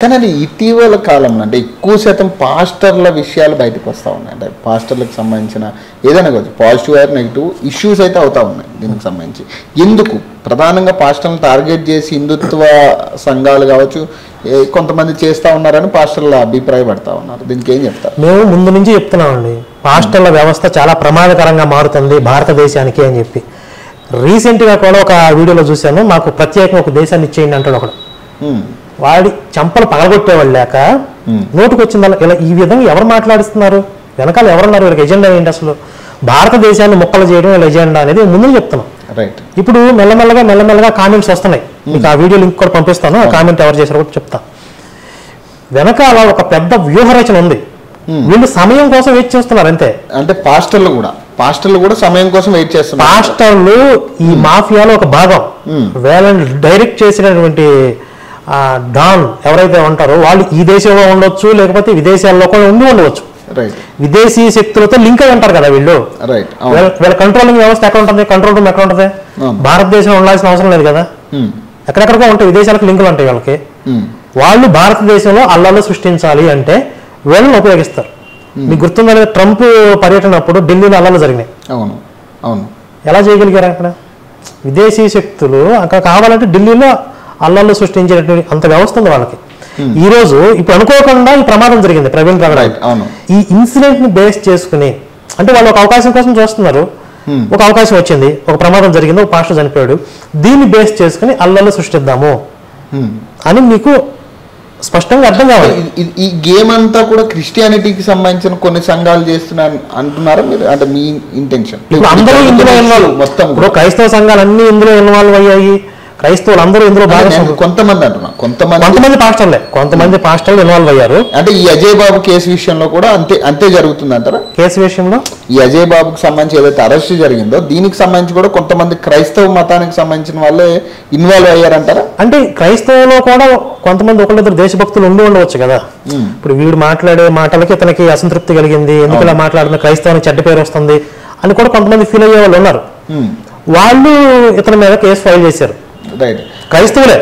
కానీ ఇటీవల కాలంలో అంటే ఎక్కువ శాతం పాస్టర్ల విషయాలు బయటకు వస్తూ ఉన్నాయి. అంటే పాస్టర్లకు సంబంధించిన ఏదైనా కావచ్చు, పాజిటివ్ ఆర్ నెగిటివ్ ఇష్యూస్ అయితే అవుతూ ఉన్నాయి దీనికి సంబంధించి. ఎందుకు ప్రధానంగా పాస్టర్లను టార్గెట్ చేసి హిందుత్వ సంఘాలు కావచ్చు కొంతమంది చేస్తూ ఉన్నారని పాస్టర్ల అభిప్రాయపడతా ఉన్నారు. దీనికి ఏం చెప్తారు? మేము ముందు నుంచి చెప్తున్నామండి, పాస్టర్ల వ్యవస్థ చాలా ప్రమాదకరంగా మారుతుంది భారతదేశానికి అని చెప్పి. రీసెంట్గా కూడా ఒక వీడియోలో చూశాను, మాకు ప్రత్యేకంగా ఒక దేశాన్ని ఇచ్చేయండి అంటాడు ఒకడు. వాడి చంపలు పగలగొట్టేవాళ్ళు లేక నోటుకు వచ్చిందల్లా ఇలా ఈ విధంగా ఎవరు మాట్లాడిస్తున్నారు, వెనకాల ఎవరున్నారు, వీళ్ళకి ఎజెండా ఏంటి, అసలు భారతదేశాన్ని ముక్కలు చేయడం వీళ్ళ ఎజెండా అనేది ముందు చెప్తున్నాం. రైట్. ఇప్పుడు మెల్లమెల్లగా కామెంట్స్ వస్తున్నాయి. మీకు ఆ వీడియో లింక్ కూడా పంపిస్తాను, ఆ కామెంట్ ఎవరు చేశారో కూడా చెప్తా. వెనకాల ఒక పెద్ద వ్యూహరచన ఉంది. వీళ్ళు సమయం కోసం వెయిట్ చేస్తున్నారు అంతే. అంటే పాస్టర్లు కూడా సమయం కోసం వెయిట్ చేస్తున్నారు. పాస్టర్లు ఈ మాఫియాలో ఒక భాగం. వీళ్ళని డైరెక్ట్ చేసినటువంటి డాన్ ఎవరైతే ఉంటారో వాళ్ళు ఈ దేశంలో ఉండొచ్చు, లేకపోతే విదేశాల్లో కూడా ఉండవచ్చు. విదేశీ శక్తులతో లింక్ అయి ఉంటారు కదా వీళ్ళు. వీళ్ళ కంట్రోలింగ్ వ్యవస్థ ఎక్కడ ఉంటుంది, కంట్రోల్ రూమ్ ఎక్కడ ఉంటుంది? భారతదేశంలో ఉండాల్సిన అవసరం లేదు కదా, ఎక్కడెక్కడికో ఉంటాయి, విదేశాలకు లింకులు ఉంటాయి వాళ్ళకి. వాళ్ళు భారతదేశంలో అల్లాలు సృష్టించాలి అంటే వీళ్ళని ఉపయోగిస్తారు. మీకు గుర్తుందా, ట్రంప్ పర్యటన అప్పుడు ఢిల్లీలో అల్లాలు జరిగినాయి. ఎలా చేయగలిగారు అక్కడ? విదేశీ శక్తులు అక్కడ కావాలంటే ఢిల్లీలో అల్లాలు సృష్టించేటువంటి అంత వ్యవస్థ ఉంది వాళ్ళకి. ఈ రోజు ఇప్పుడు అనుకోకుండా ఈ ప్రమాదం జరిగింది ప్రవీణ్ ప్రగడాయ్. ఈ ఇన్సిడెంట్ ని బేస్ చేసుకుని అంటే వాళ్ళు ఒక అవకాశం కోసం చూస్తున్నారు. ఒక అవకాశం వచ్చింది, ఒక ప్రమాదం జరిగింది, ఒక పాస్టర్ చనిపోయాడు, దీన్ని బేస్ చేసుకుని అల్లాలు సృష్టిద్దాము అని మీకు స్పష్టంగా అర్థం కావాలి. ఈ గేమ్ అంతా కూడా క్రిస్టియానిటీకి సంబంధించిన కొన్ని సంఘాలు చేస్తున్నారు అంటున్నారా మీరు? అంటే మీ ఇంటెన్షన్ అందరూ ఇందులో ఇన్వాల్వ్, మొత్తం ఇప్పుడు క్రైస్తవ సంఘాలు అన్ని ఇందులో ఇన్వాల్వ్ అయ్యాయి, క్రైస్తవులు అందరూ ఇందులో కొంతమంది అంటున్నా, కొంతమంది పాస్టర్లు ఇన్వాల్వ్ అయ్యారు. అంటే ఈ అజయ్ బాబు కేసు విషయంలో కూడా అంతే జరుగుతుంది అంటారా? కేసు విషయంలో ఈ అజయ్ బాబుకి సంబంధించి ఏదైతే అరెస్ట్ జరిగిందో దీనికి సంబంధించి కూడా కొంతమంది క్రైస్తవ మతానికి సంబంధించిన వాళ్ళే ఇన్వాల్వ్ అయ్యారంటారా? అంటే క్రైస్తవులో కూడా కొంతమంది ఒకళ్ళిద్దరు దేశభక్తులు ఉండవచ్చు కదా. ఇప్పుడు వీడు మాట్లాడే మాటలకి ఇతనికి అసంతృప్తి కలిగింది, ఎందుకు ఇలా మాట్లాడుతున్న, క్రైస్తవానికి చెడ్డ పేరు వస్తుంది అని కూడా కొంతమంది ఫీల్ అయ్యే వాళ్ళు ఉన్నారు. వాళ్ళు ఇతని మీద కేసు ఫైల్ చేశారు, క్రైస్తవులే.